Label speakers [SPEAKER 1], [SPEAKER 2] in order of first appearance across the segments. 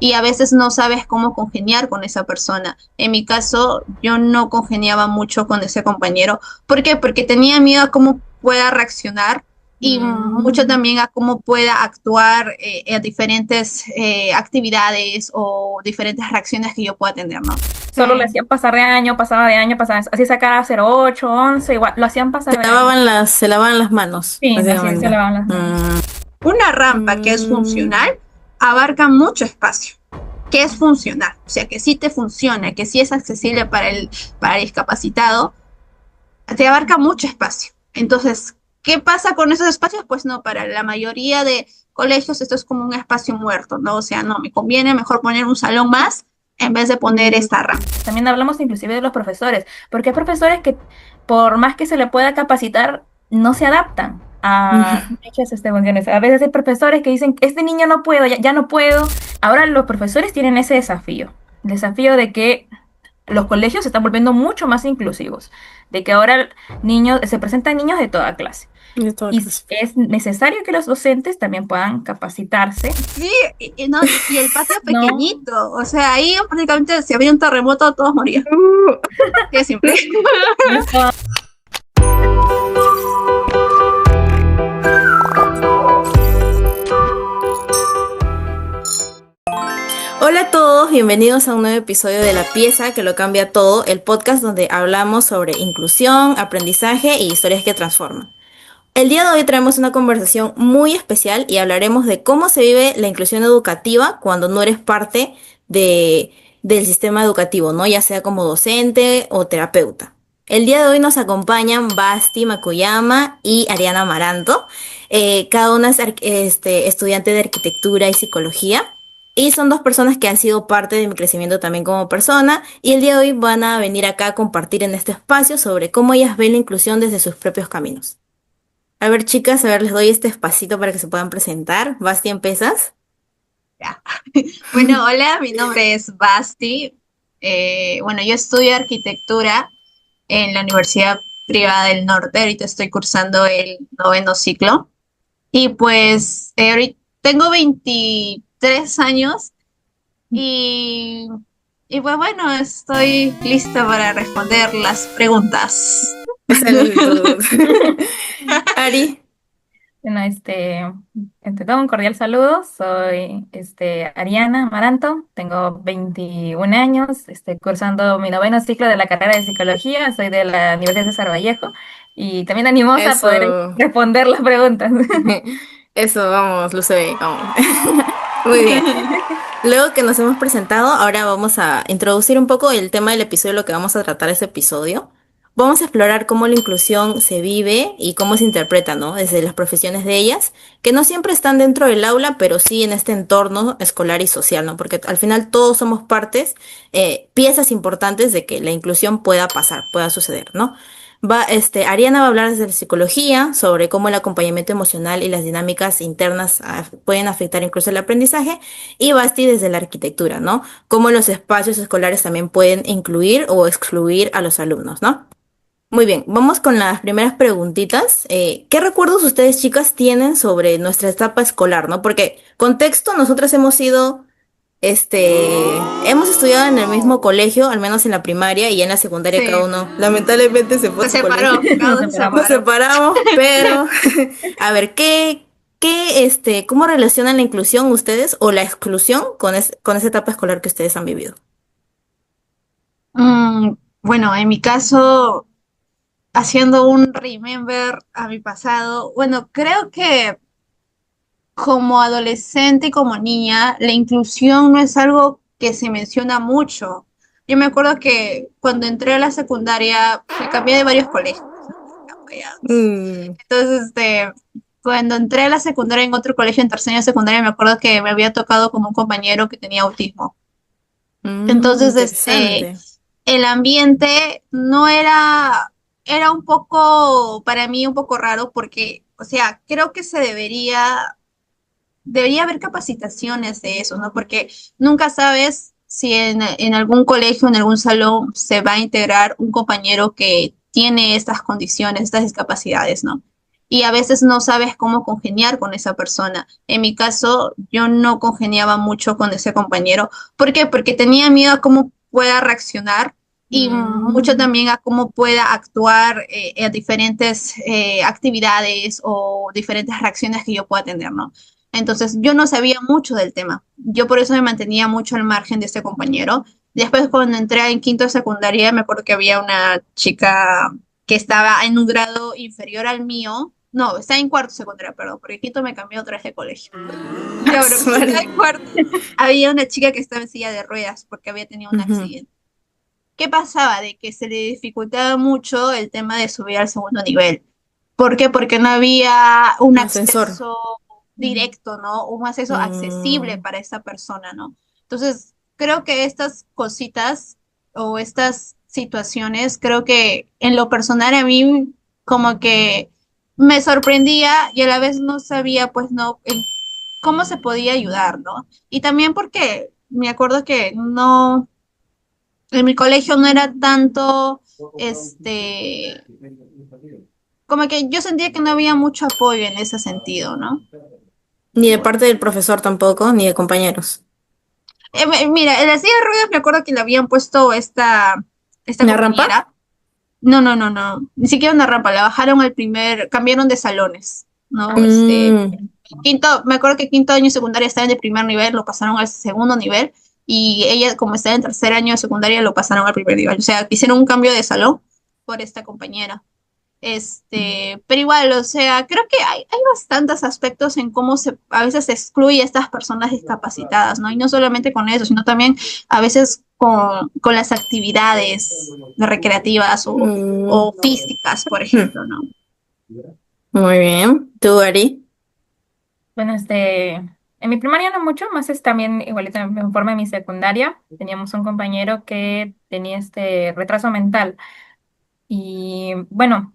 [SPEAKER 1] y a veces no sabes cómo congeniar con esa persona. En mi caso, yo no congeniaba mucho con ese compañero. ¿Por qué? Porque tenía miedo a cómo pueda reaccionar y mucho
[SPEAKER 2] Mm.
[SPEAKER 1] también a cómo pueda actuar a diferentes actividades o diferentes reacciones que yo pueda tener, ¿no?
[SPEAKER 2] Solo le hacían pasar de año, pasaba de año, pasaba, así sacara 08, 11, igual, lo hacían pasar de año.
[SPEAKER 3] Se lavaban las manos,
[SPEAKER 2] Sí, así se
[SPEAKER 3] básicamente.
[SPEAKER 2] lavaban las manos.
[SPEAKER 3] Mm,
[SPEAKER 1] Una rampa que es
[SPEAKER 3] mm,
[SPEAKER 1] funcional abarca mucho espacio. Que es funcional, o sea, que sí te funciona, que sí es accesible para el discapacitado, te abarca mucho espacio. Entonces, ¿qué pasa con esos espacios? Pues no, para la mayoría de colegios esto es como un espacio muerto, ¿no? O sea, no, me conviene mejor poner un salón más en vez de poner esta rampa.
[SPEAKER 2] También hablamos inclusive de los profesores, porque hay profesores que por más que se le pueda capacitar, no se adaptan a dichas funciones. A veces hay profesores que dicen, este niño no puedo, ya no puedo. Ahora los profesores tienen ese desafío, el desafío de que los colegios se están volviendo mucho más inclusivos, de que ahora niños, se presentan niños de toda clase.
[SPEAKER 3] de toda
[SPEAKER 2] Y
[SPEAKER 3] clase.
[SPEAKER 2] es necesario que los docentes también puedan capacitarse,
[SPEAKER 1] Sí, no, y el patio
[SPEAKER 2] ¿no?
[SPEAKER 1] pequeñito, o sea, ahí prácticamente si había un terremoto todos morían. Qué simple.
[SPEAKER 3] Hola a todos, bienvenidos a un nuevo episodio de La Pieza que lo cambia todo, el podcast donde hablamos sobre inclusión, aprendizaje y historias que transforman. El día de hoy traemos una conversación muy especial y hablaremos de cómo se vive la inclusión educativa cuando no eres parte de, del sistema educativo, ¿no? Ya sea como docente o terapeuta. El día de hoy nos acompañan Basti Makuyama y Ariana Amaranto. Cada una es estudiante de arquitectura y psicología. Y son dos personas que han sido parte de mi crecimiento también como persona. Y el día de hoy van a venir acá a compartir en este espacio sobre cómo ellas ven la inclusión desde sus propios caminos. A ver, chicas, a ver, les doy este espacito para que se puedan presentar. Basti, ¿empiezas?
[SPEAKER 1] Ya. Bueno, hola, mi nombre es Basti. Bueno, yo estudio arquitectura en la Universidad Privada del Norte. Ahorita estoy cursando el noveno ciclo. Y pues ahorita tengo 23 años y, y pues bueno, estoy lista para responder las preguntas.
[SPEAKER 3] Salud. Ari.
[SPEAKER 2] Bueno, entre todo un cordial saludo. Soy Ariana Amaranto, tengo 21 años, estoy cursando mi noveno ciclo de la carrera de psicología, soy de la Universidad de César Vallejo y también animosa a poder
[SPEAKER 3] Eso.
[SPEAKER 2] responder las preguntas.
[SPEAKER 3] Eso, vamos, Luce, vamos. Muy bien. Luego que nos hemos presentado, ahora vamos a introducir un poco el tema del episodio, lo que vamos a tratar este episodio. Vamos a explorar cómo la inclusión se vive y cómo se interpreta, ¿no? Desde las profesiones de ellas, que no siempre están dentro del aula, pero sí en este entorno escolar y social, ¿no? Porque al final todos somos partes, piezas importantes de que la inclusión pueda pasar, pueda suceder, ¿no? Ariana va a hablar desde la psicología sobre cómo el acompañamiento emocional y las dinámicas internas pueden afectar incluso el aprendizaje. Y Basti desde la arquitectura, ¿no? Cómo los espacios escolares también pueden incluir o excluir a los alumnos, ¿no? Muy bien, vamos con las primeras preguntitas. ¿Qué recuerdos ustedes, chicas, tienen sobre nuestra etapa escolar, ¿no? Porque, contexto, nosotras hemos sido, hemos estudiado en el mismo colegio, al menos en la primaria y en la secundaria cada
[SPEAKER 1] Sí,
[SPEAKER 3] uno, lamentablemente se fue a
[SPEAKER 1] se
[SPEAKER 3] su colegio.
[SPEAKER 1] separó, cada
[SPEAKER 2] Nos
[SPEAKER 1] uno se
[SPEAKER 2] separamos.
[SPEAKER 3] Nos
[SPEAKER 1] separó.
[SPEAKER 3] separamos, pero a ver, ¿cómo relacionan la inclusión ustedes o la exclusión con esa etapa escolar que ustedes han vivido?
[SPEAKER 1] Mm, bueno, en mi caso, haciendo un remember a mi pasado, bueno, creo que como adolescente y como niña, la inclusión no es algo que se menciona mucho. Yo me acuerdo que cuando entré a la secundaria, me cambié de varios colegios.
[SPEAKER 3] Mm,
[SPEAKER 1] Entonces, cuando entré a la secundaria en otro colegio, en tercer año de secundaria, me acuerdo que me había tocado como un compañero que tenía autismo. Entonces,
[SPEAKER 3] interesante.
[SPEAKER 1] el ambiente no era, era un poco, para mí, un poco raro porque, o sea, creo que debería haber capacitaciones de eso, ¿no? Porque nunca sabes si en algún colegio, en algún salón, se va a integrar un compañero que tiene estas condiciones, estas discapacidades, ¿no? y a veces no sabes cómo congeniar con esa persona. En mi caso, yo no congeniaba mucho con ese compañero. ¿Por qué? Porque tenía miedo a cómo pueda reaccionar y mucho
[SPEAKER 3] Mm,
[SPEAKER 1] también a cómo pueda actuar a diferentes actividades o diferentes reacciones que yo pueda tener, ¿no? Entonces, yo no sabía mucho del tema. Yo por eso me mantenía mucho al margen de este compañero. Después, cuando entré en quinto de secundaria, me acuerdo que había una chica que estaba en un grado inferior al mío. No, está en cuarto de secundaria, perdón, porque quinto me cambió otra vez de colegio. Ya, pero cuando estaba en cuarto, había una chica que estaba en silla de ruedas porque había tenido un
[SPEAKER 3] ujú.
[SPEAKER 1] accidente. ¿Qué pasaba? De que se le dificultaba mucho el tema de subir al segundo nivel. ¿Por qué? Porque no había un
[SPEAKER 3] Ascensor.
[SPEAKER 1] acceso directo, ¿no? Un acceso accesible
[SPEAKER 3] Mm,
[SPEAKER 1] para esa persona, ¿no? Entonces, creo que estas cositas o estas situaciones, creo que en lo personal a mí como que me sorprendía y a la vez no sabía, pues, no, cómo se podía ayudar, ¿no? Y también porque me acuerdo que no en mi colegio no era tanto, este, como que yo sentía que no había mucho apoyo en ese sentido, ¿no?
[SPEAKER 3] Ni de parte del profesor tampoco, ni de compañeros.
[SPEAKER 1] Mira, en la silla de ruedas me acuerdo que le habían puesto esta
[SPEAKER 3] ¿La rampa?
[SPEAKER 1] compañera. No, no, no, no, ni siquiera una rampa, la bajaron al primer, cambiaron de salones, ¿no?
[SPEAKER 3] Mm,
[SPEAKER 1] Quinto, me acuerdo que quinto año de secundaria estaba en el primer nivel, lo pasaron al segundo nivel, y ella, como estaba en tercer año de secundaria, lo pasaron al primer nivel. O sea, hicieron un cambio de salón por esta compañera. Pero igual, o sea, creo que hay bastantes aspectos en cómo a veces se excluye a estas personas discapacitadas, ¿no? Y no solamente con eso, sino también a veces con las actividades recreativas
[SPEAKER 3] mm,
[SPEAKER 1] o físicas, por
[SPEAKER 3] mm.
[SPEAKER 1] ejemplo, ¿no?
[SPEAKER 3] Muy bien. ¿Tú, Ari?
[SPEAKER 2] Bueno, en mi primaria no mucho, más es también igualito en forma de mi secundaria. Teníamos un compañero que tenía este retraso mental. Y bueno,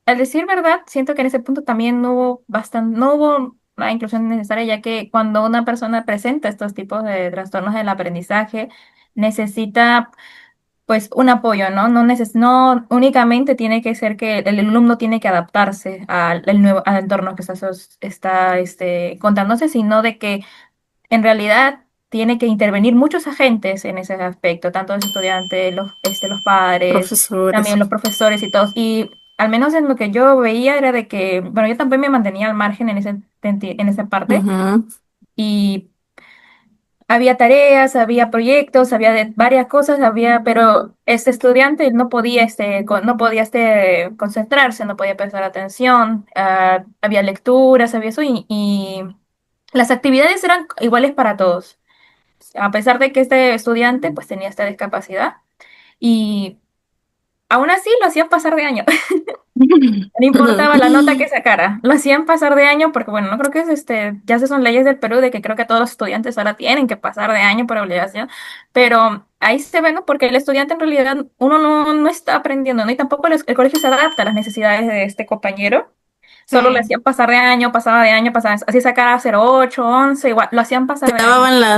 [SPEAKER 2] al decir verdad, siento que en ese punto también no hubo la inclusión necesaria, ya que cuando una persona presenta estos tipos de trastornos del aprendizaje, necesita pues un apoyo, ¿no? No únicamente tiene que ser que el alumno tiene que adaptarse al entorno que está contándose, sino de que en realidad tiene que intervenir muchos agentes en ese aspecto, tanto los estudiantes, los padres,
[SPEAKER 3] Profesores.
[SPEAKER 2] también los profesores y todos. Y al menos en lo que yo veía era de que, bueno, yo también me mantenía al margen en esa parte.
[SPEAKER 3] Ujú.
[SPEAKER 2] Y había tareas, había proyectos, había varias cosas, pero este estudiante no podía, no podía concentrarse, no podía prestar atención, había lecturas, había eso, y las actividades eran iguales para todos, a pesar de que este estudiante pues tenía esta discapacidad, y aún así lo hacían pasar de año. No importaba la nota que sacara, lo hacían pasar de año porque, bueno, no creo que ya se son leyes del Perú de que creo que todos los estudiantes ahora tienen que pasar de año por obligación, pero ahí se ve, ¿no? Porque el estudiante en realidad uno no está aprendiendo, ¿no? Y tampoco el colegio se adapta a las necesidades de este compañero, solo le
[SPEAKER 1] Sí.
[SPEAKER 2] hacían pasar de año, pasaba de año, pasaba, así sacara 08 11 igual, lo hacían pasar de año.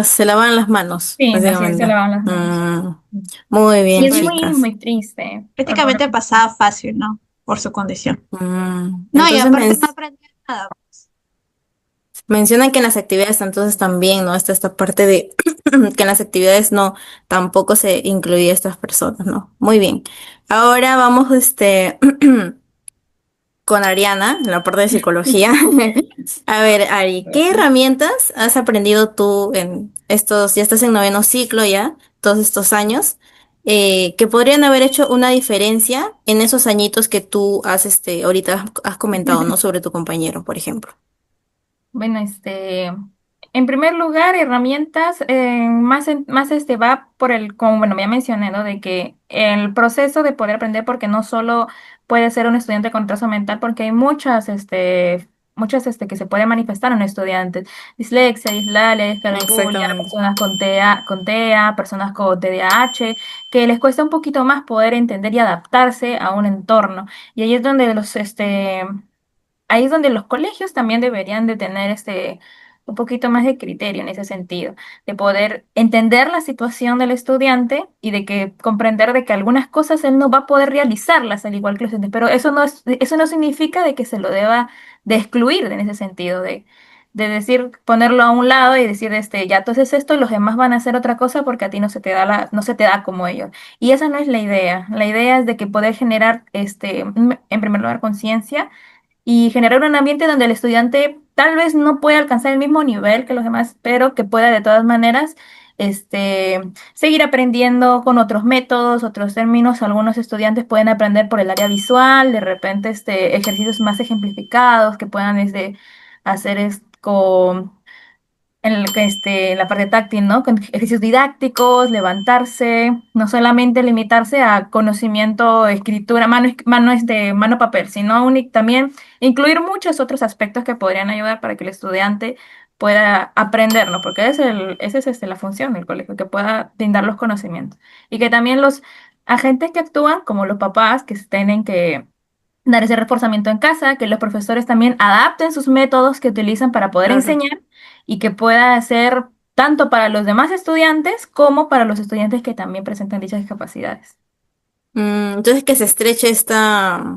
[SPEAKER 3] Se lavaban las manos,
[SPEAKER 2] Sí, así se
[SPEAKER 3] básicamente.
[SPEAKER 2] lavaban las manos.
[SPEAKER 3] Mm, muy
[SPEAKER 2] Y
[SPEAKER 3] bien,
[SPEAKER 2] es
[SPEAKER 1] Pues
[SPEAKER 2] muy,
[SPEAKER 3] chicas.
[SPEAKER 2] muy triste.
[SPEAKER 1] prácticamente pasaba fácil, ¿no? Por su condición. No, y
[SPEAKER 3] Entonces
[SPEAKER 1] aparte no aprendía nada.
[SPEAKER 3] mencionan que en las actividades entonces también, ¿no? Está esta parte de que en las actividades no, tampoco se incluía a estas personas, ¿no? Muy bien. Ahora vamos, con Ariana, en la parte de psicología. A ver, Ari, ¿qué herramientas has aprendido tú en ya estás en noveno ciclo ya, todos estos años, que podrían haber hecho una diferencia en esos añitos que tú ahorita has comentado, ¿no? Sobre tu compañero, por ejemplo.
[SPEAKER 2] Bueno, en primer lugar, herramientas, más va por como bueno, ya mencioné, ¿no? De que el proceso de poder aprender, porque no solo puede ser un estudiante con retraso mental, porque hay muchas que se pueden manifestar en estudiantes. Dislexia, dislalia, discalculia,
[SPEAKER 3] Exactamente.
[SPEAKER 2] personas con TEA, personas con TDAH, que les cuesta un poquito más poder entender y adaptarse a un entorno. Y ahí es donde los colegios también deberían de tener un poquito más de criterio en ese sentido, de poder entender la situación del estudiante y de que comprender de que algunas cosas él no va a poder realizarlas al igual que los estudiantes, pero eso no significa de que se lo deba de excluir en ese sentido, de decir, ponerlo a un lado y decir, ya, entonces esto, los demás van a hacer otra cosa porque a ti no se te da no se te da como ellos. Y esa no es la idea. La idea es de que poder generar, en primer lugar, conciencia y generar un ambiente donde el estudiante tal vez no pueda alcanzar el mismo nivel que los demás, pero que pueda de todas maneras seguir aprendiendo con otros métodos, otros términos. Algunos estudiantes pueden aprender por el área visual, de repente ejercicios más ejemplificados que puedan hacer en la parte táctil, ¿no? Con ejercicios didácticos, levantarse, no solamente limitarse a conocimiento, escritura, mano papel, sino también incluir muchos otros aspectos que podrían ayudar para que el estudiante pueda aprender, ¿no? Porque esa es la función del colegio, que pueda brindar los conocimientos. Y que también los agentes que actúan, como los papás, que tienen que dar ese reforzamiento en casa, que los profesores también adapten sus métodos que utilizan para poder
[SPEAKER 3] Claro.
[SPEAKER 2] enseñar y que pueda ser tanto para los demás estudiantes como para los estudiantes que también presentan dichas discapacidades.
[SPEAKER 3] Entonces que se estreche esta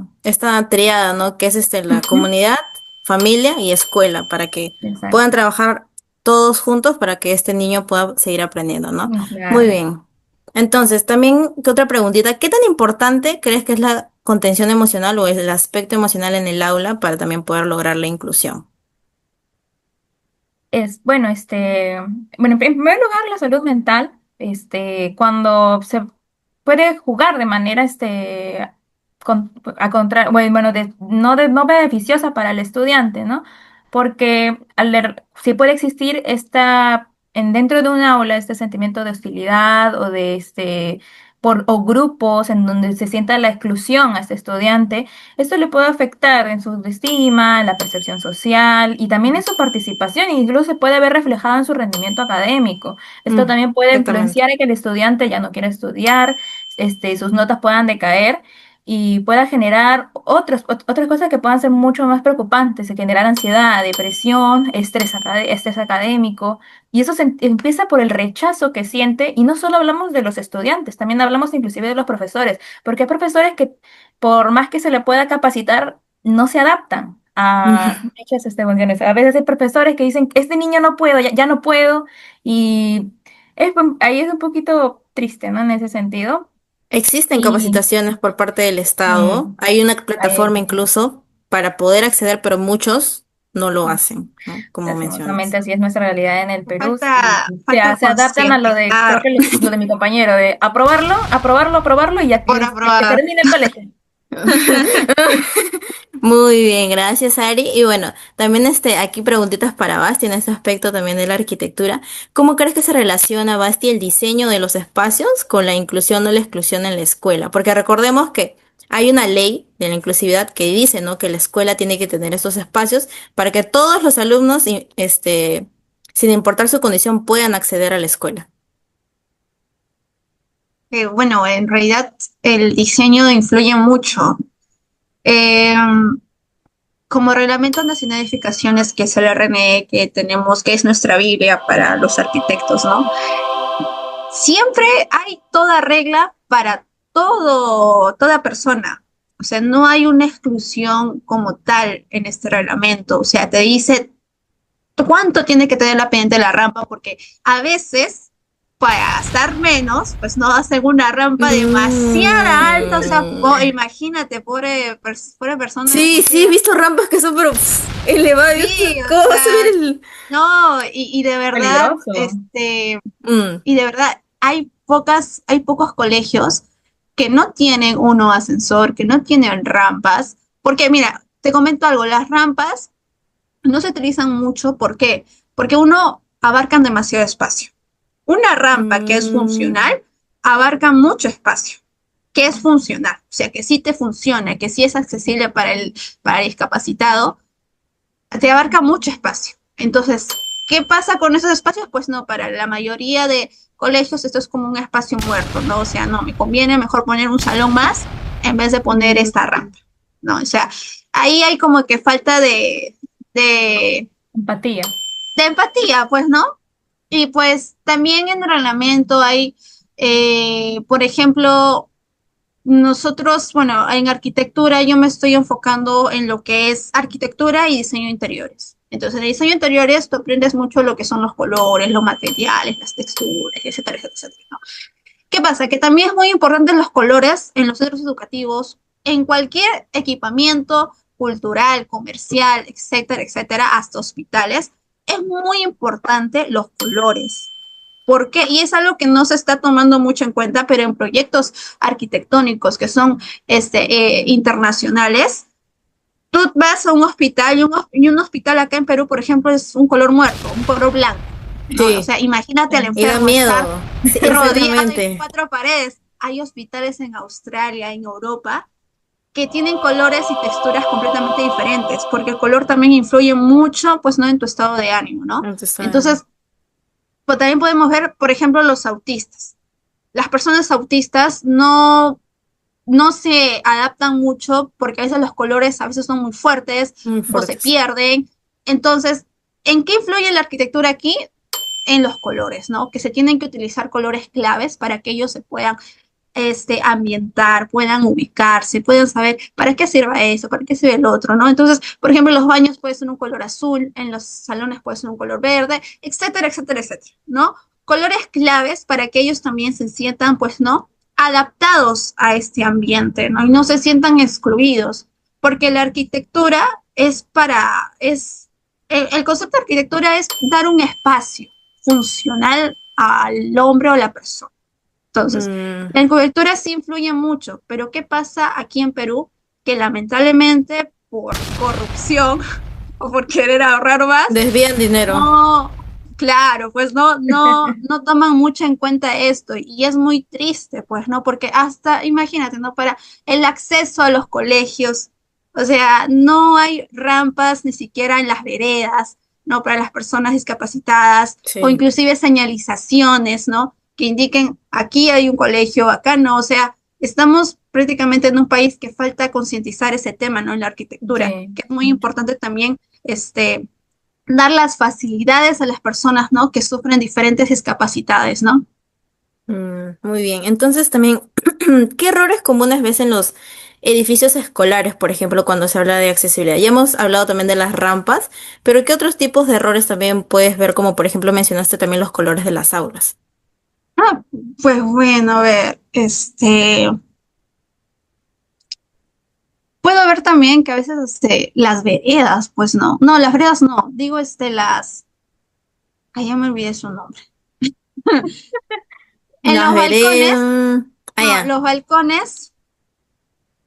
[SPEAKER 3] triada, ¿no? Que es la
[SPEAKER 2] Ujú.
[SPEAKER 3] comunidad, familia y escuela, para que puedan
[SPEAKER 2] Exacto.
[SPEAKER 3] trabajar todos juntos para que este niño pueda seguir aprendiendo, ¿no? Muy
[SPEAKER 2] Claro.
[SPEAKER 3] bien. Entonces, también, ¿qué otra preguntita? ¿Qué tan importante crees que es la contención emocional o el aspecto emocional en el aula para también poder lograr la inclusión?
[SPEAKER 2] Bueno, bueno, en primer lugar, la salud mental, cuando se puede jugar de manera, bueno, no beneficiosa para el estudiante, ¿no? Porque si puede existir dentro de un aula este sentimiento de hostilidad o o grupos en donde se sienta la exclusión a este estudiante, esto le puede afectar en su autoestima, en la percepción social y también en su participación, e incluso se puede ver reflejado en su rendimiento académico. Esto
[SPEAKER 3] Mm,
[SPEAKER 2] también puede
[SPEAKER 3] exactamente.
[SPEAKER 2] influenciar en que el estudiante ya no quiera estudiar, sus notas puedan decaer y pueda generar otras cosas que puedan ser mucho más preocupantes, generar ansiedad, depresión, estrés académico. Y eso empieza por el rechazo que siente, y no solo hablamos de los estudiantes, también hablamos inclusive de los profesores, porque hay profesores que por más que se le pueda capacitar, no se adaptan a muchas cuestiones. A veces hay profesores que dicen, este niño no puedo, ya no puedo, y ahí es un poquito triste, ¿no? En ese sentido.
[SPEAKER 3] Existen
[SPEAKER 2] Y
[SPEAKER 3] capacitaciones por parte del Estado,
[SPEAKER 2] mm,
[SPEAKER 3] hay una
[SPEAKER 2] ahí,
[SPEAKER 3] plataforma incluso para poder acceder, pero muchos no lo hacen, ¿no? Como
[SPEAKER 2] lastimosamente
[SPEAKER 3] mencionas.
[SPEAKER 2] así es nuestra realidad en el Perú, y
[SPEAKER 1] Falta
[SPEAKER 2] se adaptan a creo
[SPEAKER 1] concientizar
[SPEAKER 2] que lo de mi compañero, de aprobarlo, y ya
[SPEAKER 1] por
[SPEAKER 2] que
[SPEAKER 1] aprobar.
[SPEAKER 2] termine el colegio.
[SPEAKER 3] Muy bien, gracias Ari. Y bueno, también aquí preguntitas para Basti en este aspecto también de la arquitectura. ¿Cómo crees que se relaciona, Basti, el diseño de los espacios con la inclusión o la exclusión en la escuela? Porque recordemos que hay una ley de la inclusividad que dice, ¿no? Que la escuela tiene que tener estos espacios para que todos los alumnos, sin importar su condición, puedan acceder a la escuela.
[SPEAKER 1] Bueno, en realidad el diseño influye mucho. Eh, Como Reglamento Nacional de Edificaciones, que es el RNE que tenemos, que es nuestra Biblia para los arquitectos, ¿no? Siempre hay toda regla para toda persona. O sea, no hay una exclusión como tal en este reglamento. O sea, te dice cuánto tiene que tener la pendiente de la rampa, porque a veces, para gastar menos, pues no hacen una rampa demasiada alta. O sea,
[SPEAKER 3] Mm.
[SPEAKER 1] imagínate, pobre persona de
[SPEAKER 3] Sí,
[SPEAKER 1] por sí.
[SPEAKER 3] sí, he visto rampas que son pero elevadas.
[SPEAKER 1] Sí, o
[SPEAKER 3] ¿Cómo va a
[SPEAKER 1] sea,
[SPEAKER 3] subir el...?
[SPEAKER 1] no, y de verdad,
[SPEAKER 2] Peligroso.
[SPEAKER 3] Mm.
[SPEAKER 1] y de verdad, hay pocos colegios que no tienen uno ascensor, que no tienen rampas, porque mira, te comento algo, las rampas no se utilizan mucho, ¿por qué? Porque uno abarcan demasiado espacio. Una rampa que es
[SPEAKER 3] Mm.
[SPEAKER 1] funcional abarca mucho espacio, que es funcional, o sea, que sí te funciona, que sí es accesible para el discapacitado, te abarca mucho espacio. Entonces, ¿qué pasa con esos espacios? Pues no, para la mayoría de colegios esto es como un espacio muerto, ¿no? O sea, no, me conviene mejor poner un salón más en vez de poner esta
[SPEAKER 3] Mm.
[SPEAKER 1] rampa, ¿no? O sea, ahí hay como que falta de
[SPEAKER 2] Empatía.
[SPEAKER 1] de empatía, pues, ¿no? Y pues también en el reglamento hay, por ejemplo, nosotros, bueno, en arquitectura yo me estoy enfocando en lo que es arquitectura y diseño de interiores. Entonces, en diseño de interiores tú aprendes mucho lo que son los colores, los materiales, las texturas, etcétera, etcétera, etcétera, ¿no? ¿Qué pasa? Que también es muy importante los colores en los centros educativos, en cualquier equipamiento cultural, comercial, etcétera, etcétera, hasta hospitales. Es muy importante los colores. ¿Por qué? Y es algo que no se está tomando mucho en cuenta, pero en proyectos arquitectónicos que son internacionales, tú vas a un hospital y un hospital acá en Perú, por ejemplo, es un color muerto, un color blanco, ¿no? O
[SPEAKER 3] Sí,
[SPEAKER 1] sea, imagínate al
[SPEAKER 3] y da
[SPEAKER 1] enfermo estar
[SPEAKER 3] miedo. Sí,
[SPEAKER 1] rodeado de
[SPEAKER 3] exactamente.
[SPEAKER 1] cuatro paredes. Hay hospitales en Australia, en Europa, que tienen colores y texturas completamente diferentes, porque el color también influye mucho, pues, ¿no? En tu estado de ánimo, ¿no?
[SPEAKER 3] Entonces,
[SPEAKER 1] Entonces, pues, también podemos ver, por ejemplo, los autistas. Las personas autistas no se adaptan mucho porque a veces los colores a veces son muy fuertes
[SPEAKER 3] muy
[SPEAKER 1] o se
[SPEAKER 3] fuertes.
[SPEAKER 1] pierden. Entonces, ¿en qué influye la arquitectura aquí? En los colores, ¿no? Que se tienen que utilizar colores claves para que ellos se puedan ambientar, puedan ubicarse, puedan saber para qué sirve eso, para qué sirve el otro, ¿no? Entonces, por ejemplo, en los baños puede ser un color azul, en los salones puede ser un color verde, etcétera, etcétera, etcétera, ¿no? Colores claves para que ellos también se sientan, pues, ¿no? Adaptados a este ambiente, ¿no? Y no se sientan excluidos, porque la arquitectura el concepto de arquitectura es dar un espacio funcional al hombre o la persona. Entonces,
[SPEAKER 3] Mm,
[SPEAKER 1] la cobertura sí influye mucho, pero ¿qué pasa aquí en Perú? Que lamentablemente por corrupción o por querer ahorrar más,
[SPEAKER 3] desvían dinero.
[SPEAKER 1] no, claro, pues no toman mucho en cuenta esto y es muy triste, pues, ¿no? Porque hasta, imagínate, ¿no? Para el acceso a los colegios, o sea, no hay rampas ni siquiera en las veredas, ¿no? Para las personas discapacitadas o
[SPEAKER 3] Sí.
[SPEAKER 1] inclusive señalizaciones, ¿no? Que indiquen aquí hay un colegio, acá no, o sea, estamos prácticamente en un país que falta concientizar ese tema, ¿no? En la arquitectura,
[SPEAKER 2] Sí,
[SPEAKER 1] que es muy importante también, dar las facilidades a las personas, ¿no? Que sufren diferentes discapacidades, ¿no?
[SPEAKER 3] Muy bien. Entonces también, ¿qué errores comunes ves en los edificios escolares, por ejemplo, cuando se habla de accesibilidad? Ya hemos hablado también de las rampas, pero ¿qué otros tipos de errores también puedes ver, como por ejemplo mencionaste también los colores de las aulas?
[SPEAKER 1] Ah, pues bueno, a ver, puedo ver también que a veces, las veredas, pues no, las veredas no, digo, ay, ya me olvidé su nombre. En
[SPEAKER 3] Las
[SPEAKER 1] los
[SPEAKER 3] veré.
[SPEAKER 1] balcones, no,
[SPEAKER 3] Ya.
[SPEAKER 1] los balcones,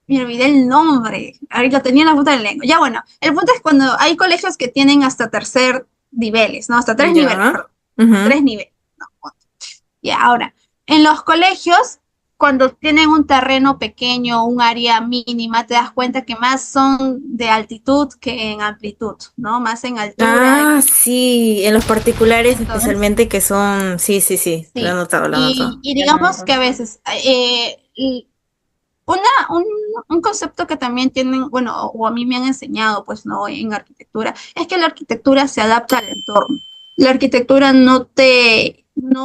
[SPEAKER 1] me olvidé el nombre, ahorita tenía en la punta del lengua. Ya bueno, el punto es cuando hay colegios que tienen hasta tercer niveles, ¿no? Hasta tres niveles,
[SPEAKER 3] Ya.
[SPEAKER 1] perdón,
[SPEAKER 3] Ujú.
[SPEAKER 1] tres niveles. No, y ahora, en los colegios, cuando tienen un terreno pequeño, un área mínima, te das cuenta que más son de altitud que en amplitud, ¿no? Más en altura.
[SPEAKER 3] Ah, sí, en los particulares
[SPEAKER 1] Entonces,
[SPEAKER 3] especialmente que son, sí, sí, sí, lo he
[SPEAKER 1] sí.
[SPEAKER 3] notado, lo he notado.
[SPEAKER 1] Y
[SPEAKER 2] ya lo
[SPEAKER 1] digamos que
[SPEAKER 2] noto.
[SPEAKER 1] a veces, una, un, un concepto que también tienen, bueno, o a mí me han enseñado, pues, ¿no? En arquitectura, es que la arquitectura se adapta al entorno. La arquitectura no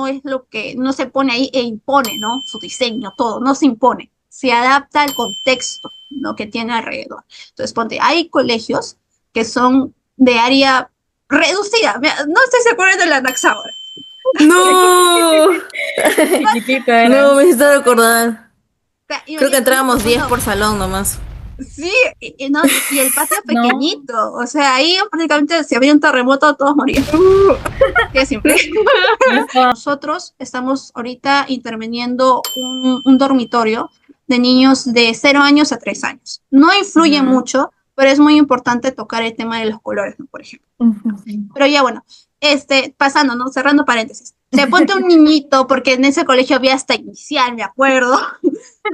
[SPEAKER 1] es lo que, no se pone ahí e impone, ¿no? Su diseño, todo, no se impone. Se adapta al contexto, ¿no? Que tiene alrededor. Entonces, ponte, hay colegios que son de área reducida. Mira, no estoy segura de la Nax ahora.
[SPEAKER 3] No,
[SPEAKER 2] Chiquitito era.
[SPEAKER 3] no me hiciste recordar. Creo que
[SPEAKER 1] No,
[SPEAKER 3] entrábamos 10
[SPEAKER 1] bueno,
[SPEAKER 3] por salón nomás.
[SPEAKER 1] sí, no, y el patio
[SPEAKER 2] No,
[SPEAKER 1] pequeñito, o sea, ahí prácticamente si había un terremoto todos morían. Así de simple.
[SPEAKER 2] no estaba.
[SPEAKER 1] Nosotros estamos ahorita interviniendo un dormitorio de niños de 0 años a 3 años. No influye
[SPEAKER 3] Ujú.
[SPEAKER 1] mucho, pero es muy importante tocar el tema de los colores, ¿no? Por ejemplo.
[SPEAKER 2] Sí.
[SPEAKER 1] Pero ya bueno, pasando, ¿no? Cerrando paréntesis. Te ponte un niñito, porque en ese colegio había hasta inicial, me acuerdo.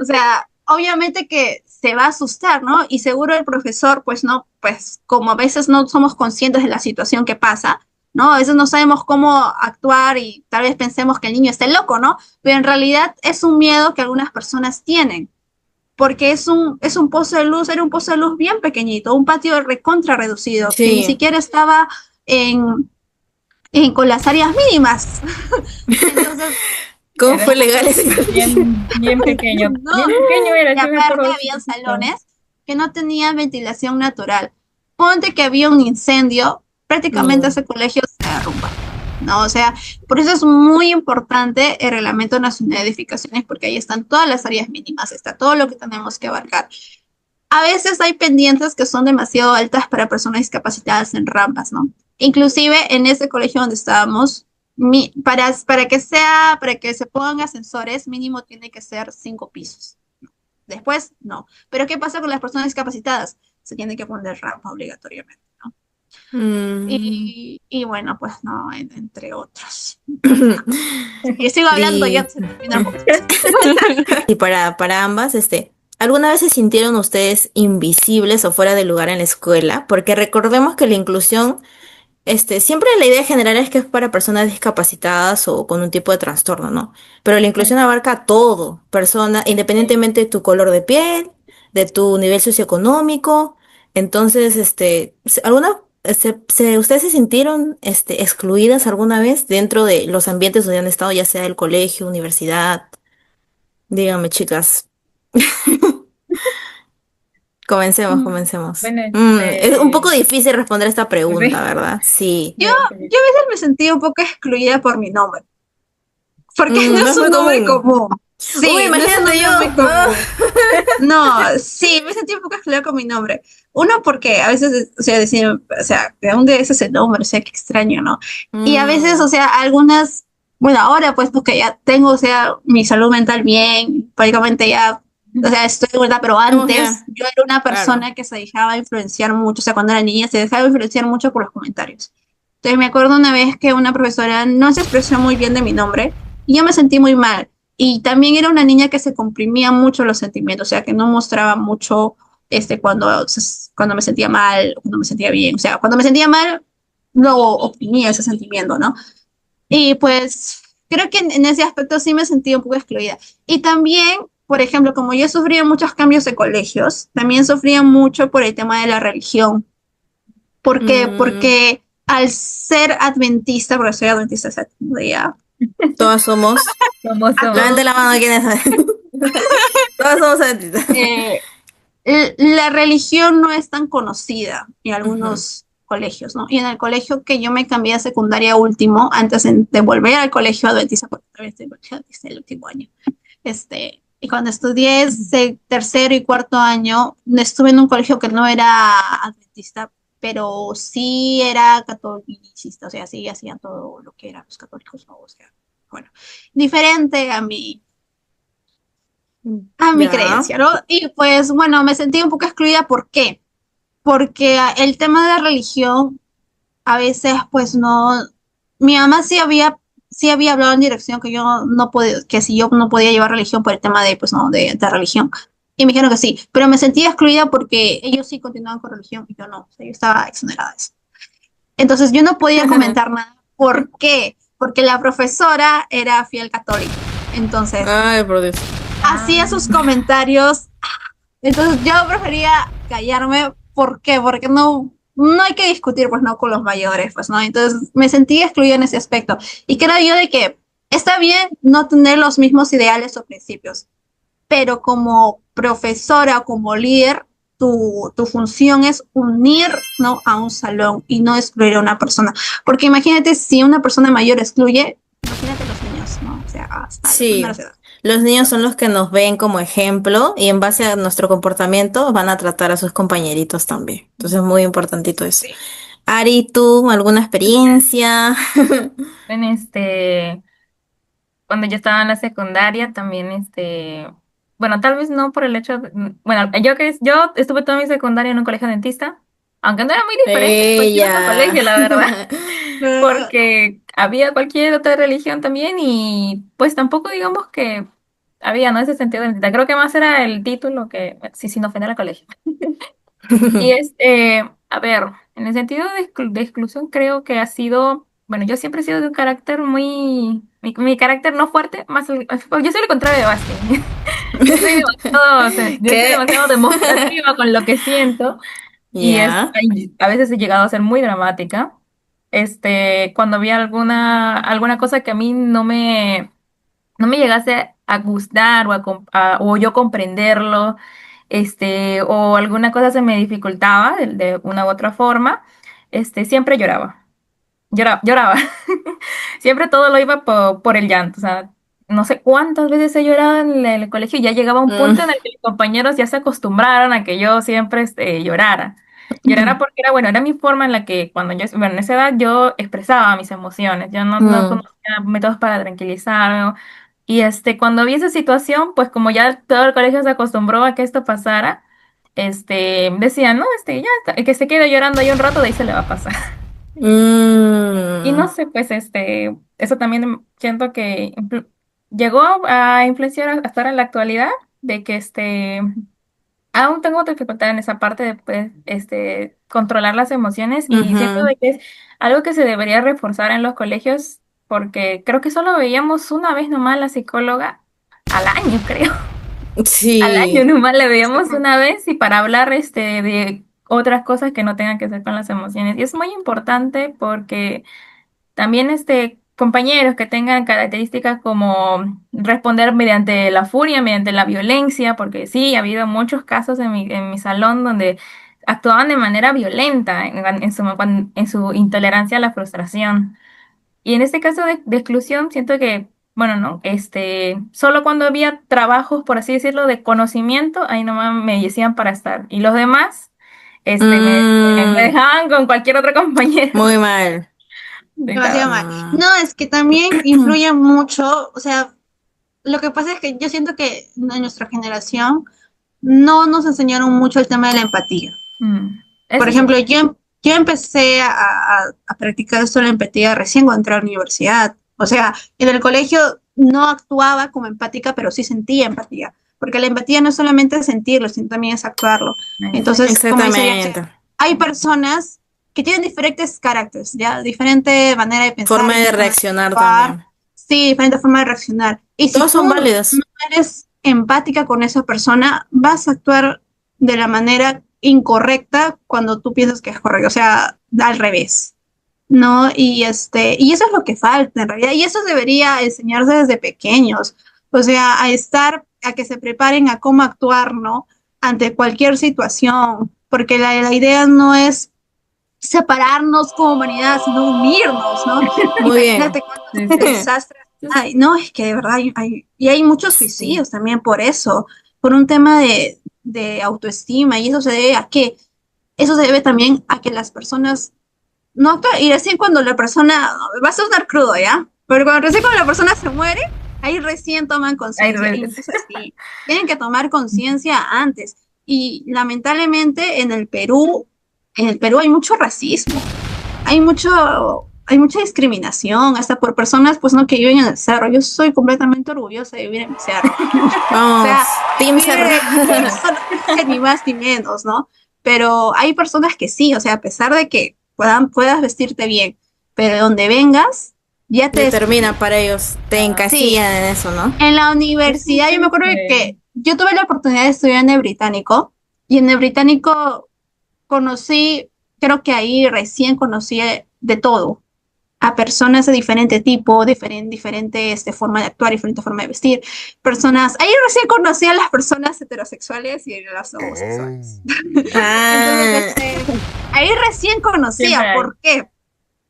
[SPEAKER 1] O sea, obviamente que se va a asustar, ¿no? Y seguro el profesor, pues no, pues como a veces no somos conscientes de la situación que pasa, ¿no? A veces no sabemos cómo actuar y tal vez pensemos que el niño esté loco, ¿no? Pero en realidad es un miedo que algunas personas tienen, porque es un pozo de luz, era un pozo de luz bien pequeñito, un patio recontra reducido, que ni
[SPEAKER 3] Sí,
[SPEAKER 1] siquiera estaba en, con las áreas mínimas. Entonces,
[SPEAKER 3] ¿Cómo
[SPEAKER 2] Era
[SPEAKER 3] fue legal ese colegio?
[SPEAKER 2] bien pequeño.
[SPEAKER 1] no,
[SPEAKER 2] Bien pequeño era,
[SPEAKER 1] y
[SPEAKER 2] sí me
[SPEAKER 1] aparte
[SPEAKER 2] acuerdo de ese
[SPEAKER 1] había
[SPEAKER 2] colegio.
[SPEAKER 1] salones que no tenían ventilación natural. Ponte que había un incendio, prácticamente
[SPEAKER 3] No.
[SPEAKER 1] ese colegio se derrumba. ¿No? O sea, por eso es muy importante el Reglamento Nacional de Edificaciones, porque ahí están todas las áreas mínimas, está todo lo que tenemos que abarcar. A veces hay pendientes que son demasiado altas para personas discapacitadas en rampas, ¿no? Inclusive en ese colegio donde estábamos, para que se pongan ascensores, mínimo tiene que ser 5 pisos. Después, no. Pero ¿qué pasa con las personas discapacitadas? Se tiene que poner rampa obligatoriamente, ¿no?
[SPEAKER 3] Mm.
[SPEAKER 1] Y bueno, pues no, entre otros. Entre otras cosas. Y sigo hablando, ya
[SPEAKER 3] Sí.
[SPEAKER 1] se termina el podcast.
[SPEAKER 3] Y para ambas, ¿alguna vez se sintieron ustedes invisibles o fuera de lugar en la escuela? Porque recordemos que la inclusión, siempre la idea general es que es para personas discapacitadas o con un tipo de trastorno, ¿no? Pero la inclusión abarca todo, persona, independientemente de tu color de piel, de tu nivel socioeconómico. Entonces, ¿ustedes se sintieron, excluidas alguna vez dentro de los ambientes donde han estado, ya sea el colegio, universidad? Dígame, chicas. Comencemos,
[SPEAKER 2] Mm,
[SPEAKER 3] comencemos.
[SPEAKER 2] Bueno,
[SPEAKER 3] Es un poco difícil responder esta pregunta,
[SPEAKER 2] sí,
[SPEAKER 3] ¿verdad? Sí.
[SPEAKER 1] Yo,
[SPEAKER 2] sí.
[SPEAKER 1] yo a veces me sentí un poco excluida por mi nombre, porque no
[SPEAKER 3] No
[SPEAKER 1] es
[SPEAKER 3] es
[SPEAKER 1] un
[SPEAKER 3] muy
[SPEAKER 1] nombre
[SPEAKER 3] común.
[SPEAKER 1] común.
[SPEAKER 3] Uy,
[SPEAKER 1] Sí, no es un
[SPEAKER 3] imagínate
[SPEAKER 1] nombre
[SPEAKER 3] yo.
[SPEAKER 1] muy común. No, sí, me sentí un poco excluida con mi nombre. Uno, porque a veces, o sea, decían, o sea, ¿de dónde es ese nombre? O sea, qué extraño, ¿no? Y a veces, o
[SPEAKER 3] Mm,
[SPEAKER 1] sea, algunas, bueno, ahora pues porque ya tengo, o sea, mi salud mental bien, prácticamente ya, o sea, estoy de vuelta, pero
[SPEAKER 3] estamos
[SPEAKER 1] antes
[SPEAKER 3] ya,
[SPEAKER 1] yo era una
[SPEAKER 3] claro.
[SPEAKER 1] persona que se dejaba influenciar mucho, o sea, cuando era niña se dejaba influenciar mucho por los comentarios. Entonces me acuerdo una vez que una profesora no se expresó muy bien de mi nombre y yo me sentí muy mal. Y también era una niña que se comprimía mucho los sentimientos, o sea, que no mostraba mucho cuando me sentía mal, cuando me sentía bien. O sea, cuando me sentía mal, no oprimía ese sentimiento, ¿no? Y pues creo que en ese aspecto sí me sentí un poco excluida. Y también, por ejemplo, como yo sufría muchos cambios de colegios, también sufría mucho por el tema de la religión. ¿Por qué?
[SPEAKER 3] Mm,
[SPEAKER 1] Porque al ser adventista, porque soy adventista séptimo día,
[SPEAKER 3] todas somos.
[SPEAKER 2] ¿Cómo
[SPEAKER 1] a
[SPEAKER 2] somos?
[SPEAKER 3] Levante
[SPEAKER 1] todos
[SPEAKER 3] la mano, ¿quiénes saben? Todas somos adventistas.
[SPEAKER 1] eh, la religión no es tan conocida en
[SPEAKER 3] Ujú.
[SPEAKER 1] algunos colegios, ¿no? Y en el colegio que yo me cambié a secundaria último, antes de volver al colegio adventista, porque otra vez estoy en el colegio adventista el último año, y cuando estudié ese tercero y cuarto año, estuve en un colegio que no era adventista, pero sí era catolicista, o sea, sí hacían todo lo que eran los católicos, ¿no? O sea, bueno, diferente a mi
[SPEAKER 3] Ya.
[SPEAKER 1] creencia, ¿no? Y pues bueno, me sentí un poco excluida. ¿Por qué? Porque el tema de la religión a veces pues no, mi mamá sí había hablado en dirección que yo no podía, que si yo no podía llevar religión por el tema de pues no, de religión. Y me dijeron que sí, pero me sentía excluida porque ellos sí continuaban con religión y yo no, o sea, yo estaba exonerada de eso. Entonces yo no podía comentar nada. ¿Por qué? Porque la profesora era fiel católica. Entonces,
[SPEAKER 3] Ay, por Dios.
[SPEAKER 1] hacía
[SPEAKER 2] Ah,
[SPEAKER 1] sus comentarios. Entonces yo prefería callarme. ¿Por qué? Porque no hay que discutir, pues no, con los mayores, pues no. Entonces me sentí excluida en ese aspecto. Y creo yo de que está bien no tener los mismos ideales o principios, pero como profesora o como líder, tu función es unir, ¿no?, a un salón y no excluir a una persona. Porque imagínate si una persona mayor excluye, imagínate los niños, ¿no? O sea, hasta las
[SPEAKER 3] Sí,
[SPEAKER 1] primeras edades.
[SPEAKER 3] los niños son los que nos ven como ejemplo y en base a nuestro comportamiento van a tratar a sus compañeritos también. Entonces es muy importantito eso.
[SPEAKER 1] Sí.
[SPEAKER 3] Ari, ¿tú alguna experiencia?
[SPEAKER 2] en cuando yo estaba en la secundaria también, bueno, tal vez no por el hecho bueno, yo estuve toda mi secundaria en un colegio dentista, aunque no era muy diferente a cualquier otro
[SPEAKER 3] Ella.
[SPEAKER 2] colegio, la verdad,
[SPEAKER 1] Uh,
[SPEAKER 2] porque había cualquier otra religión también y pues tampoco digamos que había, ¿no? Ese sentido de identidad. Creo que más era el título que, sí, sin ofender al colegio. Y a ver, en el sentido de exclusión creo que ha sido, bueno, yo siempre he sido de un carácter mi carácter no fuerte, pues, yo soy el contrario de Basti. Yo soy
[SPEAKER 3] ¿Qué?
[SPEAKER 2] demasiado demostrativa con lo que siento y
[SPEAKER 3] Ya.
[SPEAKER 2] a veces he llegado a ser muy dramática. cuando había alguna cosa que a mí no me llegase a gustar o yo comprenderlo, o alguna cosa se me dificultaba de una u otra forma, siempre lloraba. Lloraba, lloraba. Siempre todo lo iba por el llanto. O sea, no sé cuántas veces he llorado en el colegio y ya llegaba un punto en el que mis compañeros ya se acostumbraron a que yo siempre llorara. Llorara porque era mi forma en la que cuando en esa edad yo expresaba mis emociones. Yo no
[SPEAKER 3] Mm,
[SPEAKER 2] conocía métodos para tranquilizarme. Y cuando vi esa situación, pues como ya todo el colegio se acostumbró a que esto pasara, decían, no, ya está, el que se quede llorando ahí un rato, de ahí se le va a pasar. Y no
[SPEAKER 3] mm,
[SPEAKER 2] sé, pues eso también siento que llegó a influenciar hasta ahora en la actualidad, de que aún tengo dificultad en esa parte de pues, controlar las emociones y siento
[SPEAKER 3] ujú.
[SPEAKER 2] de que es algo que se debería reforzar en los colegios, porque creo que solo veíamos una vez nomás la psicóloga al año, creo. Al año
[SPEAKER 3] Sí,
[SPEAKER 2] nomás la veíamos una vez y para hablar de otras cosas que no tengan que ver con las emociones. Y es muy importante porque también compañeros que tengan características como responder mediante la furia, mediante la violencia, porque sí, ha habido muchos casos en mi salón donde actuaban de manera violenta en su intolerancia a la frustración. Y en este caso de exclusión, siento que, bueno, no, solo cuando había trabajos, por así decirlo, de conocimiento, ahí nomás me decían para estar. Y los demás, me
[SPEAKER 3] mm,
[SPEAKER 2] dejaban con cualquier otro compañero.
[SPEAKER 3] muy mal.
[SPEAKER 2] De cada-
[SPEAKER 1] Demasiado mal.
[SPEAKER 3] Mm,
[SPEAKER 1] No, es que también influye mucho, o sea, lo que pasa es que yo siento que en nuestra generación no nos enseñaron mucho el tema de la empatía. Por
[SPEAKER 2] Eso sí.
[SPEAKER 1] ejemplo, yo empecé a practicar esto de la empatía recién cuando entré a la universidad. O sea, en el colegio no actuaba como empática, pero sí sentía empatía. Porque la empatía no es solamente sentirlo, sino también es actuarlo. Entonces, como dice
[SPEAKER 3] exactamente.
[SPEAKER 1] Yasser, hay personas que tienen diferentes caracteres, ¿ya? Diferente manera de pensar,
[SPEAKER 3] Forma de
[SPEAKER 1] diferente manera de
[SPEAKER 3] reaccionar
[SPEAKER 1] actuar,
[SPEAKER 3] también.
[SPEAKER 1] sí, diferente forma de reaccionar. Y si
[SPEAKER 3] Todos
[SPEAKER 1] tú
[SPEAKER 3] son
[SPEAKER 1] no
[SPEAKER 3] válidos.
[SPEAKER 1] eres empática con esa persona, vas a actuar de la manera incorrecta cuando tú piensas que es correcto, o sea, al revés, ¿no? Y eso es lo que falta en realidad, y eso debería enseñarse desde pequeños, o sea, a que se preparen a cómo actuar, ¿no? Ante cualquier situación, porque la idea no es separarnos como humanidad, sino unirnos, ¿no?
[SPEAKER 3] Muy bien.
[SPEAKER 1] Imagínate cuántos
[SPEAKER 2] Sí, sí.
[SPEAKER 1] desastres
[SPEAKER 2] Entonces,
[SPEAKER 1] hay. No, es que de verdad y hay muchos
[SPEAKER 3] Sí.
[SPEAKER 1] suicidios también por eso, por un tema de autoestima, y eso se debe a que, eso se debe también a que las personas no actúan, y recién cuando la persona, va a sonar crudo, ¿ya? Pero recién cuando la persona se muere, ahí recién toman
[SPEAKER 2] hay
[SPEAKER 1] conciencia, y no
[SPEAKER 2] redes.
[SPEAKER 1] es así. Tienen que tomar conciencia antes. Y lamentablemente en el Perú hay mucho racismo, hay mucha discriminación, hasta por personas pues no que viven en el cerro. Yo soy completamente orgullosa de vivir en mi cerro. O sea,
[SPEAKER 3] Vamos, Team
[SPEAKER 1] vivir
[SPEAKER 3] Cerro.
[SPEAKER 2] Bueno,
[SPEAKER 1] eso no es ni más ni menos, ¿no? Pero hay personas que sí, o sea, a pesar de que puedas vestirte bien, pero de donde vengas, ya te
[SPEAKER 3] Determina
[SPEAKER 1] discriminan.
[SPEAKER 3] para ellos, te
[SPEAKER 1] Sí,
[SPEAKER 3] encasillan en eso, ¿no?
[SPEAKER 1] en la
[SPEAKER 2] es muy
[SPEAKER 1] universidad yo me acuerdo de
[SPEAKER 2] triste.
[SPEAKER 1] que yo tuve la oportunidad de estudiar en el británico, y en el británico conocí, creo que ahí recién conocí de todo, a personas de diferente tipo, diferente forma de actuar, diferente forma de vestir, personas, ahí recién conocí a las personas heterosexuales y a las homosexuales. Entonces,
[SPEAKER 3] Ah,
[SPEAKER 1] ahí recién
[SPEAKER 2] Siempre
[SPEAKER 1] conocía,
[SPEAKER 2] hay.
[SPEAKER 1] ¿por qué?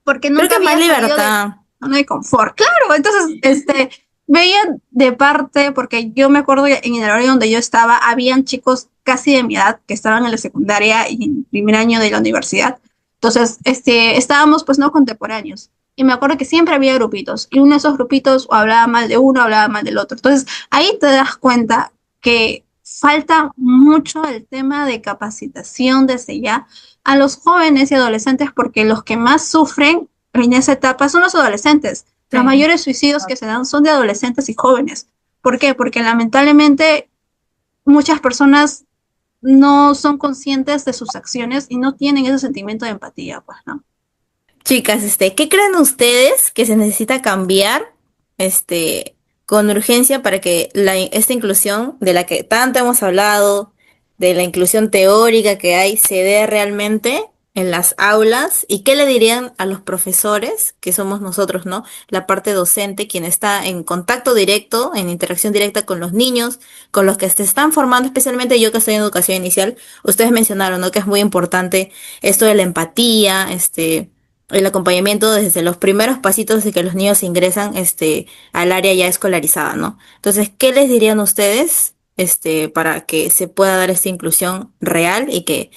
[SPEAKER 1] Porque
[SPEAKER 3] creo
[SPEAKER 1] nunca
[SPEAKER 3] que más
[SPEAKER 1] había salido de
[SPEAKER 3] libertad.
[SPEAKER 1] zona de confort. Claro, entonces, veía de parte, porque yo me acuerdo que en el horario donde yo estaba, habían chicos casi de mi edad que estaban en la secundaria y en primer año de la universidad. Entonces, estábamos pues no contemporáneos. Y me acuerdo que siempre había grupitos, y uno de esos grupitos o hablaba mal de uno, hablaba mal del otro. Entonces, ahí te das cuenta que falta mucho el tema de capacitación desde ya a los jóvenes y adolescentes, porque los que más sufren en esa etapa son los adolescentes. Los
[SPEAKER 2] Sí.
[SPEAKER 1] mayores suicidios que se dan son de adolescentes y jóvenes. ¿Por qué? Porque lamentablemente muchas personas no son conscientes de sus acciones y no tienen ese sentimiento de empatía, pues, ¿no?
[SPEAKER 3] Chicas, ¿qué creen ustedes que se necesita cambiar, este, con urgencia para que esta inclusión de la que tanto hemos hablado, de la inclusión teórica que hay, se dé realmente? en las aulas y qué le dirían a los profesores, que somos nosotros, ¿no? La parte docente, quien está en contacto directo, en interacción directa con los niños, con los que se están formando, especialmente yo que estoy en educación inicial. Ustedes mencionaron, ¿no? Que es muy importante esto de la empatía, el acompañamiento desde los primeros pasitos de que los niños ingresan, al área ya escolarizada, ¿no? Entonces, ¿qué les dirían ustedes, para que se pueda dar esta inclusión real y que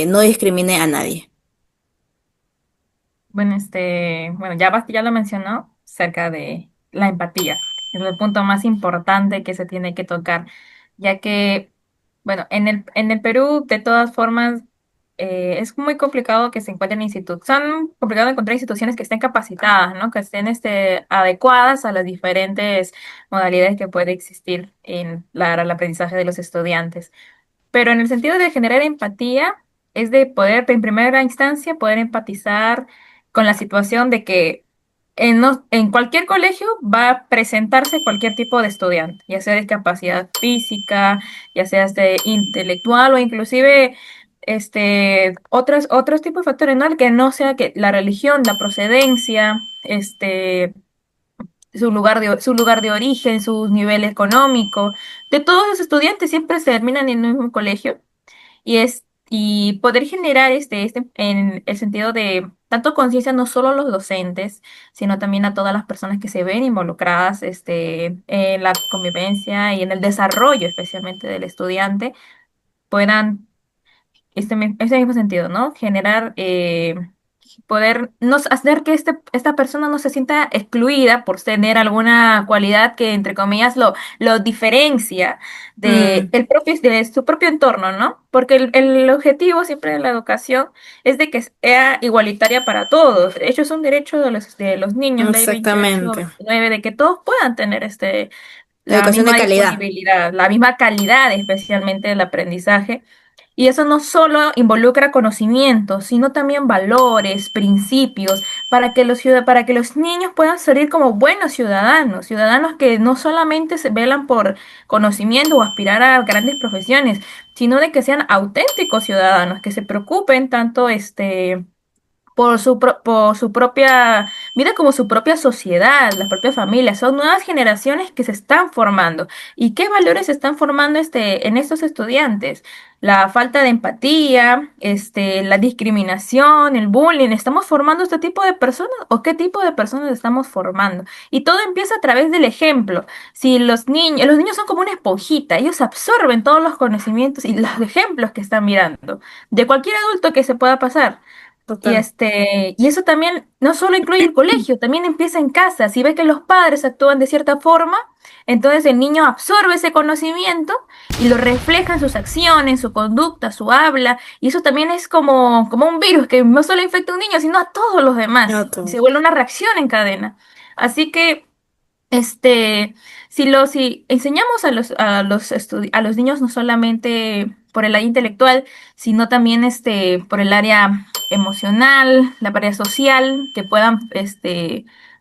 [SPEAKER 3] no discrimine a nadie?
[SPEAKER 2] Bueno, bueno, ya Basti ya lo mencionó, cerca de la empatía. Es el punto más importante que se tiene que tocar, ya que, bueno, en el Perú, de todas formas, es muy complicado que se encuentren son complicado encontrar instituciones que estén capacitadas, ¿no? Que estén, adecuadas a las diferentes modalidades que puede existir en el aprendizaje de los estudiantes. Pero en el sentido de generar empatía, es de poder, en primera instancia, poder empatizar con la situación de que en cualquier colegio va a presentarse cualquier tipo de estudiante, ya sea de discapacidad física, ya sea intelectual o inclusive otros tipos de factores, ¿no? El que no sea que la religión, la procedencia, su lugar de origen, su nivel económico, de todos los estudiantes siempre se terminan en el mismo colegio y poder generar en el sentido de tanto conciencia no solo a los docentes, sino también a todas las personas que se ven involucradas en la convivencia y en el desarrollo especialmente del estudiante, puedan este mismo sentido, ¿no? Generar, poder no, hacer que esta persona no se sienta excluida por tener alguna cualidad que, entre comillas, lo diferencia
[SPEAKER 3] Mm,
[SPEAKER 2] de su propio entorno, ¿no? Porque el objetivo siempre de la educación es de que sea igualitaria para todos. De hecho, es un derecho de los niños, ley
[SPEAKER 3] exactamente.
[SPEAKER 2] 28/9, de que todos puedan tener la
[SPEAKER 3] Educación de
[SPEAKER 2] misma
[SPEAKER 3] calidad.
[SPEAKER 2] disponibilidad, la misma calidad, especialmente del aprendizaje. Y eso no solo involucra conocimientos, sino también valores, principios, para que los niños puedan salir como buenos ciudadanos, ciudadanos que no solamente se velan por conocimiento o aspirar a grandes profesiones, sino de que sean auténticos ciudadanos, que se preocupen tanto por su propia vida como su propia sociedad, la propia familia. Son nuevas generaciones que se están formando. ¿Y qué valores se están formando en estos estudiantes? La falta de empatía, la discriminación, el bullying. ¿Estamos formando este tipo de personas o qué tipo de personas estamos formando? Y todo empieza a través del ejemplo. Si los niños son como una esponjita, ellos absorben todos los conocimientos y los ejemplos que están mirando, de cualquier adulto que se pueda pasar. Y
[SPEAKER 3] Total.
[SPEAKER 2] y eso también no solo incluye el colegio, también empieza en casa. Si ves que los padres actúan de cierta forma, entonces el niño absorbe ese conocimiento y lo refleja en sus acciones, en su conducta, su habla. Y eso también es como un virus que no solo infecta a un niño, sino a todos los demás.
[SPEAKER 3] No,
[SPEAKER 2] Y
[SPEAKER 3] tú.
[SPEAKER 2] se vuelve una reacción en cadena. Así que este, si enseñamos a los niños no solamente por el área intelectual, sino también por el área emocional, la área social, que puedan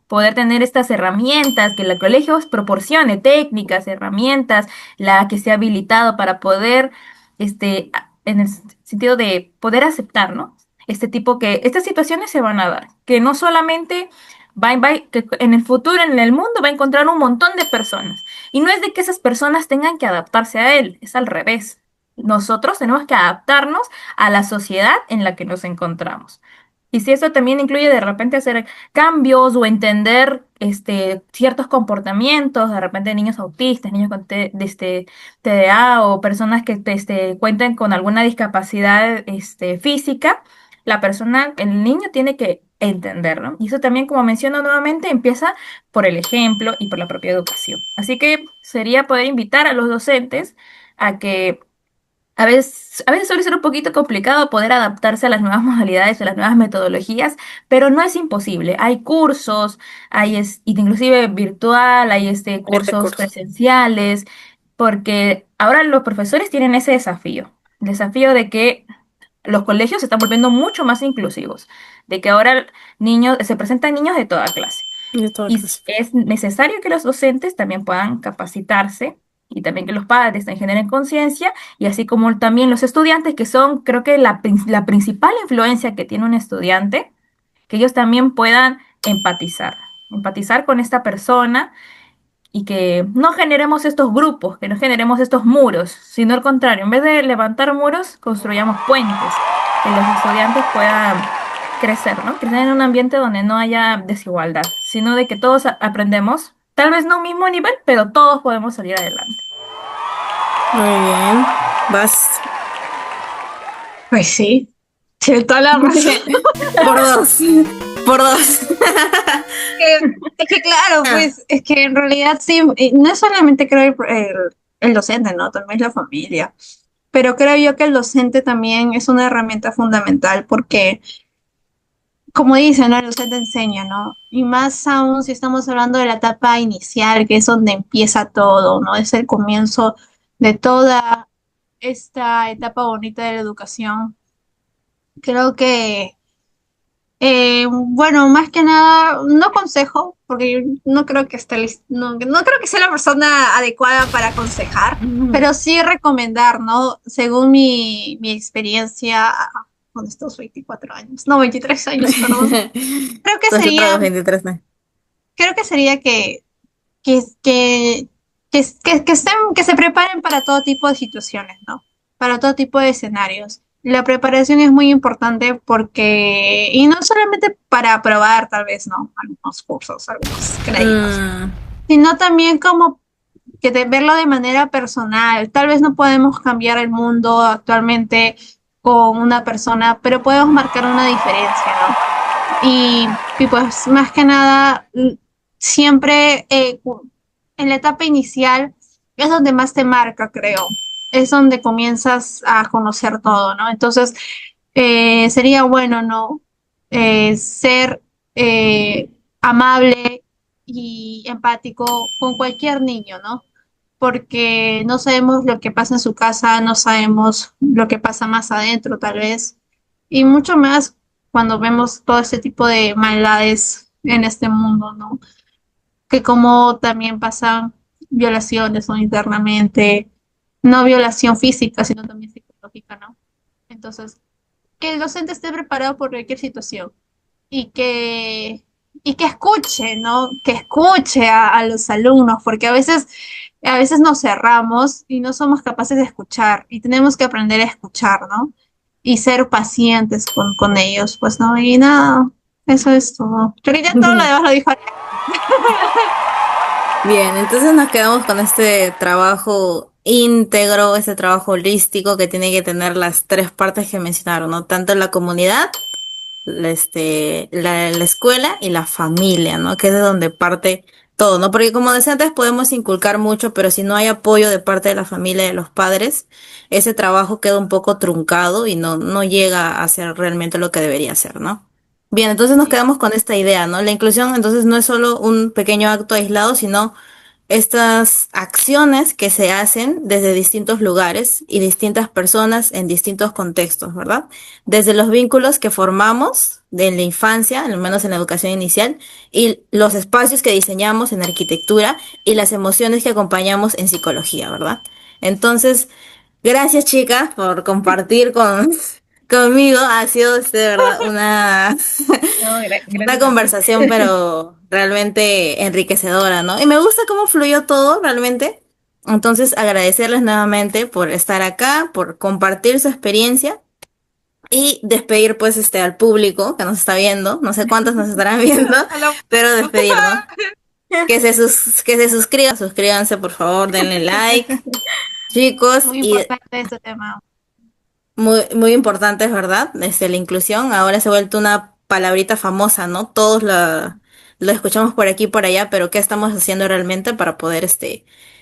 [SPEAKER 2] poder tener estas herramientas, que el colegio os proporcione técnicas, herramientas, la que sea habilitado para poder, en el sentido de poder aceptar, ¿no? Estas situaciones se van a dar, que no solamente que en el futuro, en el mundo, va a encontrar un montón de personas. Y no es de que esas personas tengan que adaptarse a él, es al revés. Nosotros tenemos que adaptarnos a la sociedad en la que nos encontramos. Y si eso también incluye de repente hacer cambios o entender ciertos comportamientos, de repente niños autistas, niños con TDA o personas que cuenten con alguna discapacidad física, el niño tiene que entenderlo. Y eso también, como menciono nuevamente, empieza por el ejemplo y por la propia educación. Así que sería poder invitar a los docentes a que a veces suele ser un poquito complicado poder adaptarse a las nuevas modalidades, a las nuevas metodologías, pero no es imposible. Hay cursos, inclusive virtual, hay
[SPEAKER 3] Hay
[SPEAKER 2] cursos
[SPEAKER 3] recursos.
[SPEAKER 2] presenciales, porque ahora los profesores tienen ese desafío, el desafío de que los colegios se están volviendo mucho más inclusivos, de que ahora se presentan niños de toda clase.
[SPEAKER 3] De toda
[SPEAKER 2] Y
[SPEAKER 3] clase.
[SPEAKER 2] es necesario que los docentes también puedan capacitarse y también que los padres también generen conciencia, y así como también los estudiantes, que son, creo que la principal influencia que tiene un estudiante, que ellos también puedan empatizar con esta persona y que no generemos estos grupos, que no generemos estos muros, sino al contrario, en vez de levantar muros, construyamos puentes, que los estudiantes puedan crecer, ¿no? Crecer en un ambiente donde no haya desigualdad, sino de que todos aprendemos, tal vez no a un mismo nivel, pero todos podemos salir adelante.
[SPEAKER 3] Muy bien. Vas
[SPEAKER 1] Pues sí, tiene toda la razón.
[SPEAKER 3] por dos. Por dos.
[SPEAKER 1] Es que claro,
[SPEAKER 3] Ah,
[SPEAKER 1] pues es que en realidad sí, no es solamente creo el docente, ¿no? También es la familia. Pero creo yo que el docente también es una herramienta fundamental porque, como dicen, ¿no? El docente enseña, ¿no? Y más aún si estamos hablando de la etapa inicial, que es donde empieza todo, ¿no? Es el comienzo de toda esta etapa bonita de la educación. Creo que bueno, más que nada, no consejo, porque yo no creo que esté no creo que sea la persona adecuada para aconsejar, pero sí recomendar, ¿no? Según mi experiencia con estos 24 años, no, 23 años, perdón. Creo que
[SPEAKER 3] Tus otros
[SPEAKER 1] sería,
[SPEAKER 3] 23.
[SPEAKER 1] creo que sería que, que, que se preparen para todo tipo de situaciones, ¿no? Para todo tipo de escenarios. La preparación es muy importante porque, y no solamente para aprobar tal vez, ¿no? Algunos cursos, algunos créditos,
[SPEAKER 3] Mm,
[SPEAKER 1] sino también como que de verlo de manera personal. Tal vez no podemos cambiar el mundo actualmente con una persona, pero podemos marcar una diferencia, ¿no? Y pues más que nada, siempre en la etapa inicial es donde más te marca, creo. Es donde comienzas a conocer todo, ¿no? Entonces, sería bueno, ¿no? Ser amable y empático con cualquier niño, ¿no? Porque no sabemos lo que pasa en su casa, no sabemos lo que pasa más adentro, tal vez, y mucho más cuando vemos todo este tipo de maldades en este mundo, ¿no? Que como también pasan violaciones, ¿no? Internamente, no violación física, sino también psicológica, ¿no? Entonces, que el docente esté preparado por cualquier situación y y que escuche, ¿no? Que escuche a los alumnos, porque a veces nos cerramos y no somos capaces de escuchar y tenemos que aprender a escuchar, ¿no? Y ser pacientes con ellos, pues, ¿no? Y nada, eso es todo. Yo creo que ya todo lo demás lo dijo.
[SPEAKER 3] bien, entonces nos quedamos con este trabajo íntegro, este trabajo holístico que tiene que tener las tres partes que mencionaron, ¿no? Tanto la comunidad, la escuela y la familia, ¿no? Que es de donde parte todo, ¿no? Porque como decía antes, podemos inculcar mucho, pero si no hay apoyo de parte de la familia y de los padres, ese trabajo queda un poco truncado y no llega a ser realmente lo que debería ser, ¿no? Bien, entonces nos
[SPEAKER 1] Sí.
[SPEAKER 3] quedamos con esta idea, ¿no? La inclusión entonces no es solo un pequeño acto aislado, sino estas acciones que se hacen desde distintos lugares y distintas personas en distintos contextos, ¿verdad? Desde los vínculos que formamos de la infancia, al menos en la educación inicial, y los espacios que diseñamos en arquitectura y las emociones que acompañamos en psicología, ¿verdad? Entonces, gracias chicas por compartir conmigo. Ha sido de verdad
[SPEAKER 2] No,
[SPEAKER 3] una
[SPEAKER 2] gracias a ti.
[SPEAKER 3] conversación, pero realmente enriquecedora, ¿no? Y me gusta cómo fluyó todo realmente. Entonces, agradecerles nuevamente por estar acá, por compartir su experiencia y despedir pues al público que nos está viendo. No sé cuántos nos estarán viendo,
[SPEAKER 1] Hola.
[SPEAKER 3] pero despedirnos. Que se suscriban, suscríbanse por favor, denle like, chicos,
[SPEAKER 1] Muy
[SPEAKER 3] y
[SPEAKER 1] importante este tema.
[SPEAKER 3] muy importante, es verdad, la inclusión ahora se ha vuelto una palabrita famosa, ¿no? Lo escuchamos por aquí y por allá, pero ¿qué estamos haciendo realmente para poder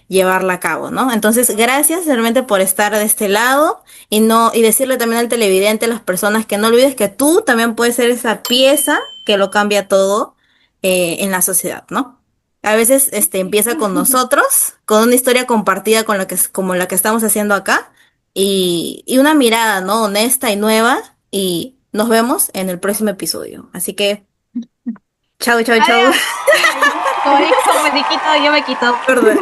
[SPEAKER 3] llevarla a cabo, ¿no? Entonces, gracias realmente por estar de este lado y decirle también al televidente, a las personas, que no olvides que tú también puedes ser esa pieza que lo cambia todo en la sociedad, ¿no? A veces empieza con nosotros, con una historia compartida con como la que estamos haciendo acá y una mirada, ¿no? Honesta y nueva, y nos vemos en el próximo episodio. Así que, chau, chau, chau.
[SPEAKER 1] Adiós. Como dijo Moniquito, yo me quito.
[SPEAKER 3] Perdón.